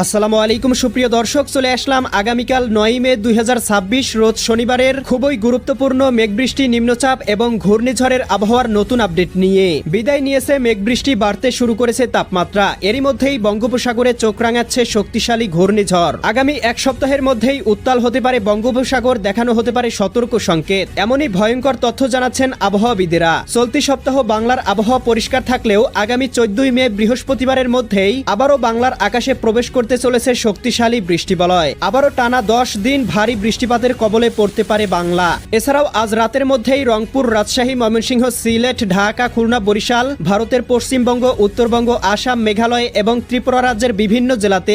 আসসালামু আলাইকুম সুপ্রিয় দর্শক, চলে আসলাম আগামীকাল 9 মে 2026 রোজ শনিবারের খুবই গুরুত্বপূর্ণ মেঘবৃষ্টি, নিম্নচাপ এবং ঘূর্ণিঝড়ের আবহাওয়ার নতুন আপডেট নিয়ে। বিদায় নিয়েছে মেঘবৃষ্টি, বাড়তে শুরু করেছে তাপমাত্রা। এরই মধ্যেই বঙ্গোপসাগরে চোখ রাঙাচ্ছে শক্তিশালী ঘূর্ণিঝড়। আগামী এক সপ্তাহের মধ্যেই উত্তাল হতে পারে বঙ্গোপসাগর, দেখানো হতে পারে সতর্ক সংকেত। এমনই ভয়ঙ্কর তথ্য জানাচ্ছেন আবহাওয়াবিদেরা। চলতি সপ্তাহ বাংলার আবহাওয়া পরিষ্কার থাকলেও আগামী 14 মে বৃহস্পতিবারের মধ্যেই আবারও বাংলার আকাশে প্রবেশ করতে চলেছে শক্তিশালী বৃষ্টিবলয়। আবারও টানা 10 দিন ভারী বৃষ্টিপাতের কবলে পড়তে পারে বাংলা। এছাড়াও আজ রাতের মধ্যেই রংপুর, রাজশাহী, ময়মনসিংহ, সিলেট, ঢাকা, খুলনা, বরিশাল, ভারতের পশ্চিমবঙ্গ, উত্তরবঙ্গ, আসাম, মেঘালয় এবং ত্রিপুরা রাজ্যের বিভিন্ন জেলাতে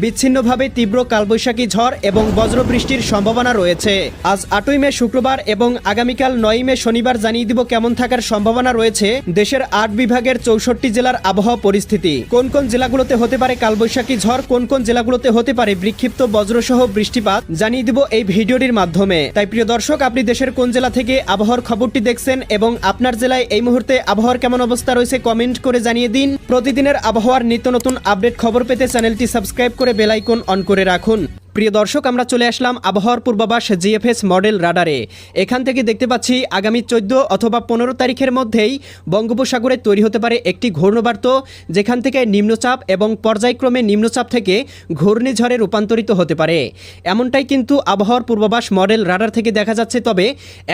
বিচ্ছিন্নভাবে তীব্র কালবৈশাখী ঝড় এবং বজ্রবৃষ্টির সম্ভাবনা রয়েছে। আজ 8 মে শুক্রবার এবং আগামীকাল 9 মে শনিবার জানিয়ে দিব কেমন থাকার সম্ভাবনা রয়েছে দেশের 8 বিভাগের 64 জেলার আবহাওয়া পরিস্থিতি। কোন কোন জেলাগুলোতে হতে পারে কালবৈশাখী ঝড়, কোন কোন জেলাগুলোতে হতে পারে বিক্ষিপ্ত বজ্রসহ বৃষ্টিপাত জানিয়ে দিব এই ভিডিওটির মাধ্যমে। তাই প্রিয় দর্শক, আপনি দেশের কোন জেলা থেকে আবহাওয়ার খবরটি দেখছেন এবং আপনার জেলায় এই মুহূর্তে আবহাওয়ার কেমন অবস্থা রয়েছে কমেন্ট করে জানিয়ে দিন। প্রতিদিনের আবহাওয়ার নিত্য নতুন আপডেট খবর পেতে চ্যানেলটি সাবস্ক্রাইব করে বেল আইকন অন করে রাখুন। প্রিয় দর্শক, আমরা চলে আসলাম আবহাওয়ার পূর্বাভাস জিএফএস মডেল রাডারে। এখান থেকে দেখতে পাচ্ছি আগামী 14 অথবা 15 তারিখের মধ্যেই বঙ্গোপসাগরে তৈরি হতে পারে একটি ঘূর্ণবার্ত, যেখান থেকে নিম্নচাপ এবং পর্যায়ক্রমে নিম্নচাপ থেকে ঘূর্ণিঝড়ে রূপান্তরিত হতে পারে। এমনটাই কিন্তু আবহাওয়ার পূর্বাভাস মডেল রাডার থেকে দেখা যাচ্ছে। তবে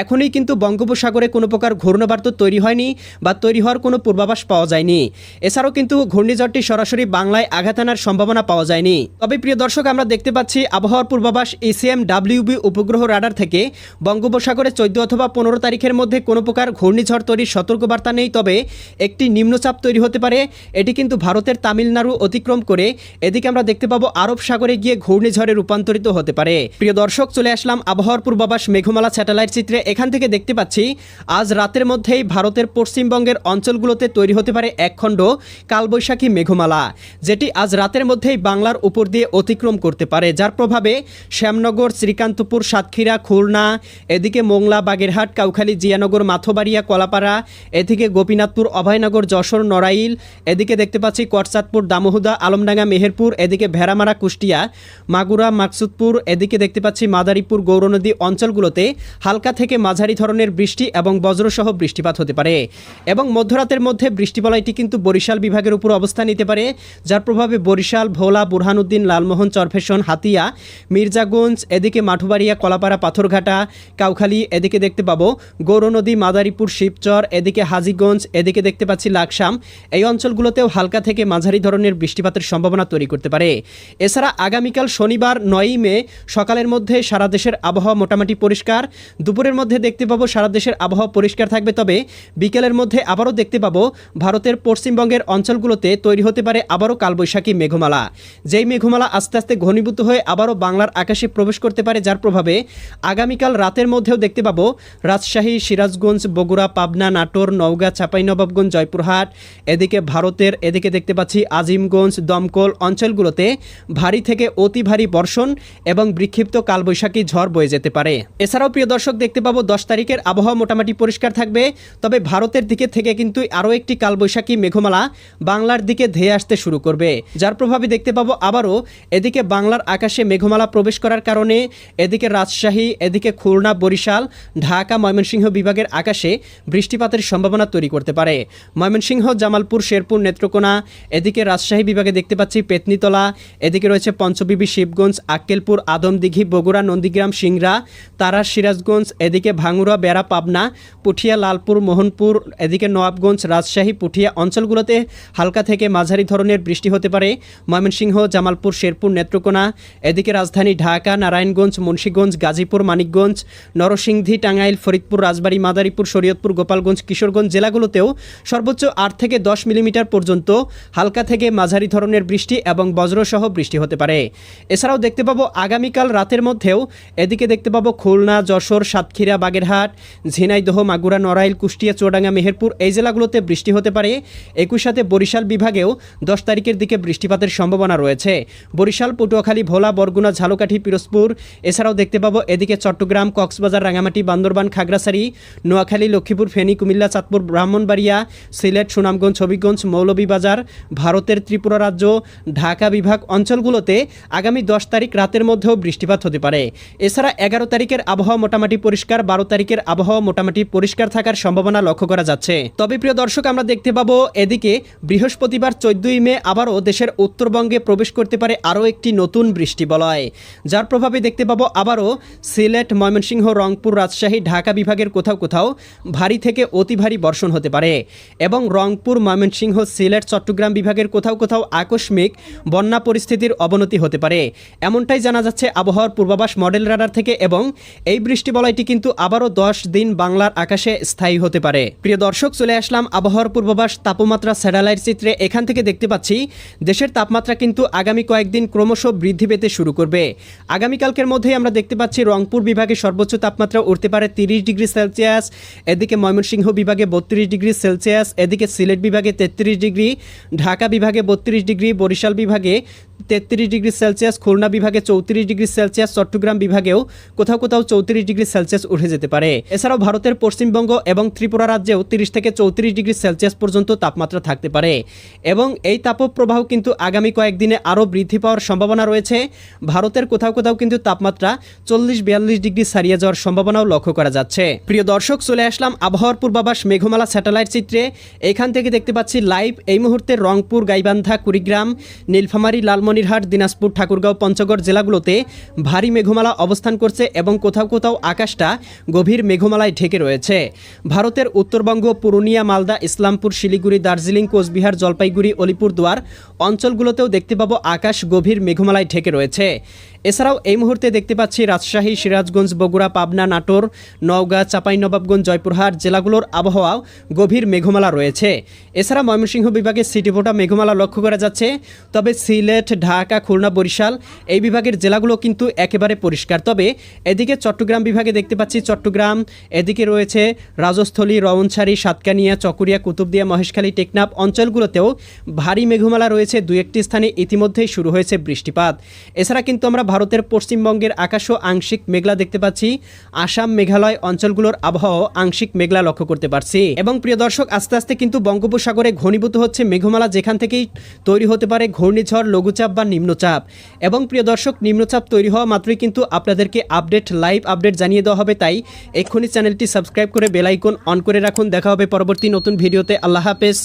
এখনই কিন্তু বঙ্গোপসাগরে কোনো প্রকার ঘূর্ণবার্ত তৈরি হয়নি বা তৈরি হওয়ার কোনো পূর্বাভাস পাওয়া যায়নি। এছাড়াও কিন্তু ঘূর্ণিঝড়টি সরাসরি বাংলায় আঘাত আনার সম্ভাবনা পাওয়া যায়নি। তবে প্রিয় দর্শক, আমরা দেখতে পাচ্ছি আবহাওয়ার পূর্বাভাস ECMWB উপগ্রহ রাডার থেকে বঙ্গোপসাগরে 14 অথবা 15 তারিখের মধ্যে কোনো প্রকার ঘূর্ণিঝড় তৈরির সতর্কবার্তা নেই। তবে একটি নিম্নচাপ তৈরি হতে পারে। এটি কিন্তু ভারতের তামিলনাড়ু অতিক্রম করে এদিকে আমরা দেখতে পাবো আরব সাগরে গিয়ে ঘূর্ণিঝড়ে রূপান্তরিত হতে পারে। প্রিয় দর্শক, চলে আসলাম আবহাওয়ার পূর্বাভাস মেঘমালা স্যাটেলাইট চিত্রে। এখান থেকে দেখতে পাচ্ছি আজ রাতের মধ্যেই ভারতের পশ্চিমবঙ্গের অঞ্চলগুলোতে তৈরি হতে পারে একখণ্ড কালবৈশাখী মেঘমালা, যেটি আজ রাতের মধ্যেই বাংলার উপর দিয়ে অতিক্রম করতে পারে। যার প্রভাবে শ্যামনগর, শ্রীকান্তপুর, সাতক্ষীরা, খুলনা, এদিকে মোংলা, বাগেরহাট, কাউখালী, জিয়ানগর, মাথোবাড়িয়া, কলাপাড়া, এদিকে গোপীনাথপুর, অভয়নগর, যশোর, নড়াইল, এদিকে দেখতে পাচ্ছি করচাঁদপুর, দামোহদা, আলমডাঙ্গা, মেহেরপুর, এদিকে ভেড়ামারা, কুষ্টিয়া, মাগুরা, মাকসুদপুর, এদিকে দেখতে পাচ্ছি মাদারীপুর, গৌরনদী অঞ্চলগুলোতে হালকা থেকে মাঝারি ধরনের বৃষ্টি এবং বজ্রসহ বৃষ্টিপাত হতে পারে। এবং মধ্যরাতের মধ্যে বৃষ্টিবলয়টি কিন্তু বরিশাল বিভাগের উপর অবস্থান নিতে পারে, যার প্রভাবে বরিশাল, ভোলা, বুরহানুদ্দিন, লালমোহন, চরফেশন, হাতিয়া, মির্জাগঞ্জ, এদিকে মাঠুবাড়িয়া, কলাপাড়া, পাথরঘাটা, কাউখালী, এদিকে দেখতে পাবো গৌরনদী, মাদারীপুর, শিবচর, এদিকে হাজীগঞ্জ, এদিকে দেখতে পাচ্ছি লাকসাম, এই অঞ্চলগুলোতেও হালকা থেকে মাঝারি ধরনের বৃষ্টিপাতের সম্ভাবনা তৈরি করতে পারে। এছাড়া আগামীকাল শনিবার 9 মে সকালের মধ্যে সারা দেশের আবহাওয়া মোটামুটি পরিষ্কার। দুপুরের মধ্যে দেখতে পাবো সারা দেশের আবহাওয়া পরিষ্কার থাকবে। তবে বিকেলের মধ্যে আবারও দেখতে পাবো ভারতের পশ্চিমবঙ্গের অঞ্চলগুলোতে তৈরি হতে পারে আবারও কালবৈশাখী মেঘমালা। যেই মেঘমালা আস্তে আস্তে ঘনীভূত হয়ে আবারও বাংলার আকাশে প্রবেশ করতে পারে, যার প্রভাবে আগামীকাল রাতের মধ্যেও দেখতে পাবো রাজশাহী, সিরাজগঞ্জ, বগুড়া, পাবনা, নাটোর, নওগাঁ, চাঁপাইনবাবগঞ্জ, জয়পুরহাট, এদিকে ভারতের এদিকে দেখতে পাচ্ছি আজিমগঞ্জ, দমকল অঞ্চলগুলোতে ভারী থেকে অতি ভারী বর্ষণ এবং বিক্ষিপ্ত কালবৈশাখী ঝড় বয়ে যেতে পারে। এছাড়াও প্রিয় দর্শক, দেখতে পাবো 10 তারিখের আবহাওয়া মোটামুটি পরিষ্কার থাকবে। তবে ভারতের দিকে থেকে কিন্তু আরও একটি কালবৈশাখী মেঘমালা বাংলার দিকে ধেয়ে আসতে শুরু করবে, যার প্রভাবে দেখতে পাবো আবারও এদিকে বাংলার আকাশে মেঘমালা প্রবেশ করার কারণে এদিকে রাজশাহী, এদিকে খুলনা, বরিশাল, ঢাকা, ময়মনসিংহ বিভাগের আকাশে বৃষ্টিপাতের সম্ভাবনা তৈরি করতে পারে। ময়মনসিংহ, জামালপুর, শেরপুর, নেত্রকোনা, এদিকে রাজশাহী বিভাগে দেখতে পাচ্ছি পেতনিতলা, এদিকে রয়েছে পঞ্চবিবি, শিবগঞ্জ, আক্কেলপুর, আদমদিঘি, বগুড়া, নন্দীগ্রাম, সিংড়া, তারাস, সিরাজগঞ্জ, এদিকে ভাঙ্গুড়া, বেড়া, পাবনা, পুঠিয়া, লালপুর, মোহনপুর, এদিকে নওয়াবগঞ্জ, রাজশাহী, পুঠিয়া অঞ্চলগুলোতে হালকা থেকে মাঝারি ধরনের বৃষ্টি হতে পারে। ময়মনসিংহ, জামালপুর, শেরপুর, নেত্রকোনা, এদিকে রাজধানী ঢাকা, নারায়ণগঞ্জ, মুন্সিগঞ্জ, গাজীপুর, মানিকগঞ্জ, নরসিংদী, টাঙ্গাইল, ফরিদপুর, রাজবাড়ী, মাদারীপুর, শরীয়তপুর, গোপালগঞ্জ, কিশোরগঞ্জ জেলাগুলোতেও সর্বোচ্চ 8 থেকে 10 মিলিমিটার পর্যন্ত হালকা থেকে মাঝারি ধরনের বৃষ্টি এবং বজ্রসহ বৃষ্টি হতে পারে। এছাড়াও দেখতে পাবো আগামীকাল রাতের মধ্যেও এদিকে দেখতে পাবো খুলনা, যশোর, সাতক্ষীরা, বাগেরহাট, ঝিনাইদহ, মাগুরা, নড়াইল, কুষ্টিয়া, চুয়াডাঙ্গা, মেহেরপুর এই জেলাগুলোতে বৃষ্টি হতে পারে। একই সাথে বরিশাল বিভাগেও 10 তারিখের দিকে বৃষ্টিপাতের সম্ভাবনা রয়েছে। বরিশাল, পটুয়াখালী, ভোলা, বরগুনা, ঝালকাঠি, পিরোজপুর। এছাড়াও দেখতে পাবো এদিকে চট্টগ্রাম, কক্সবাজার, রাঙামাটি, বান্দরবান, খাগড়াছড়ি, নোয়াখালী, লক্ষ্মীপুর, ফেনী, কুমিল্লা, চাঁদপুর, ব্রাহ্মণবাড়িয়া, সিলেট, সুনামগঞ্জ, হবিগঞ্জ, মৌলভীবাজার, ভারতের ত্রিপুরা রাজ্য, ঢাকা বিভাগ অঞ্চলগুলোতে আগামী 10 তারিখ রাতের মধ্যেও বৃষ্টিপাত হতে পারে। এছাড়া 11 তারিখের আবহাওয়া মোটামুটি পরিষ্কার, 12 তারিখের আবহাওয়া মোটামুটি পরিষ্কার থাকার সম্ভাবনা লক্ষ্য করা যাচ্ছে। তবে প্রিয় দর্শক, আমরা দেখতে পাবো এদিকে বৃহস্পতিবার 14ই মে আবারও দেশের উত্তরবঙ্গে প্রবেশ করতে পারে আরও একটি নতুন বৃষ্টিবলয়, যার প্রভাবে দেখতে পাবো আবারও সিলেট, ময়মনসিংহ, রংপুর, রাজশাহী, ঢাকা বিভাগের কোথাও কোথাও ভারী থেকে অতি ভারী বর্ষণ হতে পারে এবং রংপুর, ময়মনসিংহ, সিলেট, চট্টগ্রাম বিভাগের কোথাও কোথাও আকস্মিক বন্যা পরিস্থিতির অবনতি হতে পারে, এমনটাই জানা যাচ্ছে আবহাওয়ার পূর্বাভাস মডেল রাডার থেকে। এবং এই বৃষ্টিবলয়টি কিন্তু আবারও 10 দিন বাংলার আকাশে স্থায়ী হতে পারে। প্রিয় দর্শক, চলে আসলাম আবহাওয়ার পূর্বাভাস তাপমাত্রা স্যাটেলাইট চিত্রে। এখান থেকে দেখতে পাচ্ছি দেশের তাপমাত্রা কিন্তু আগামী কয়েকদিন ক্রমশ বৃদ্ধি পেতে শুরু করবে। আগামীকালকের মধ্যেই আমরা দেখতে পাচ্ছি রংপুর বিভাগে সর্বোচ্চ তাপমাত্রা উঠতে পারে 30 ডিগ্রি সেলসিয়াস, এদিকে ময়মনসিংহ বিভাগে 32 ডিগ্রি সেলসিয়াস, এদিকে সিলেট বিভাগে 33 ডিগ্রি, ঢাকা বিভাগে 32 ডিগ্রি, বরিশাল বিভাগে 33 ডিগ্রি সেলসিয়াস, খুলনা বিভাগে 34 ডিগ্রি সেলসিয়াস, চট্টগ্রাম বিভাগেও কোথাও কোথাও 34 ডিগ্রি সেলসিয়াস উঠে যেতে পারে। এছাড়াও ভারতের পশ্চিমবঙ্গ এবং ত্রিপুরা রাজ্যেও 30 থেকে 34 ডিগ্রি সেলসিয়াস পর্যন্ত তাপমাত্রা থাকতে পারে এবং এই তাপপ্রবাহ কিন্তু আগামী কয়েকদিনে আরও বৃদ্ধি পাওয়ার সম্ভাবনা রয়েছে। ভারতের কোথাও কোথাও কিন্তু তাপমাত্রা 40-42 ডিগ্রি ছাড়িয়ে যাওয়ার সম্ভাবনাও লক্ষ্য করা যাচ্ছে। প্রিয় দর্শক, চলে আসলাম আবহাওয়ার পূর্বাভাস মেঘমালা স্যাটেলাইট চিত্রে। এখান থেকে দেখতে পাচ্ছি লাইভ এই মুহূর্তে রংপুর, গাইবান্ধা, কুড়িগ্রাম, নীলফামারী, লালমনিরহাট, দিনাজপুর, ঠাকুরগাঁও, পঞ্চগড় জেলাগুলোতে ভারী মেঘমালা অবস্থান করছে এবং কোথাও কোথাও আকাশটা গভীর মেঘমালায় ঢেকে রয়েছে। ভারতের উত্তরবঙ্গ, পুরুলিয়া, মালদা, ইসলামপুর, শিলিগুড়ি, দার্জিলিং, কোচবিহার, জলপাইগুড়ি, আলিপুরদুয়ার অঞ্চলগুলোতেও দেখতে পাবো আকাশ গভীর মেঘমালায় ঢেকে রয়েছে। এছাড়াও এই মুহূর্তে দেখতে পাচ্ছি রাজশাহী, সিরাজগঞ্জ, বগুড়া, পাবনা, নাটোর, নওগাঁ, চাঁপাইনবাবগঞ্জ, জয়পুরহাট জেলাগুলোর আবহাওয়া গভীর মেঘমালা রয়েছে। এছাড়া ময়মনসিংহ বিভাগে সিটিভোটা মেঘমালা লক্ষ্য করা যাচ্ছে। তবে সিলেট, ঢাকা, খুলনা, বরিশাল এই বিভাগের জেলাগুলো কিন্তু একেবারে পরিষ্কার। তবে এদিকে চট্টগ্রাম বিভাগে দেখতে পাচ্ছি চট্টগ্রাম, এদিকে রয়েছে রাজস্থলী, রওনছড়ি, সাতকানিয়া, চকরিয়া, কুতুবদিয়া, মহেশখালী, টেকনাফ অঞ্চলগুলোতেও ভারী মেঘমালা রয়েছে। 2-1টি স্থানে ইতিমধ্যেই শুরু হয়েছে বৃষ্টিপাত। এছাড়া কিন্তু আমরা ভারতের পশ্চিমবঙ্গের আকাশও আংশিক মেঘলা দেখতে পাচ্ছি। আসাম, মেঘালয় অঞ্চলগুলোর আবহাওয়া আংশিক মেঘলা লক্ষ্য করতে পারছি। এবং প্রিয় দর্শক, আস্তে আস্তে কিন্তু বঙ্গোপসাগরে ঘনীভূত হচ্ছে মেঘমালা, যেখান থেকেই তৈরি হতে পারে ঘূর্ণিঝড়, লঘুচাপ বা নিম্নচাপ। এবং প্রিয় দর্শক, নিম্নচাপ তৈরি হওয়া মাত্রই কিন্তু আপনাদেরকে লাইভ আপডেট জানিয়ে দেওয়া হবে। তাই এক্ষুনি চ্যানেলটি সাবস্ক্রাইব করে বেল আইকন অন করে রাখুন। দেখা হবে পরবর্তী নতুন ভিডিওতে। আল্লাহ হাফেজ।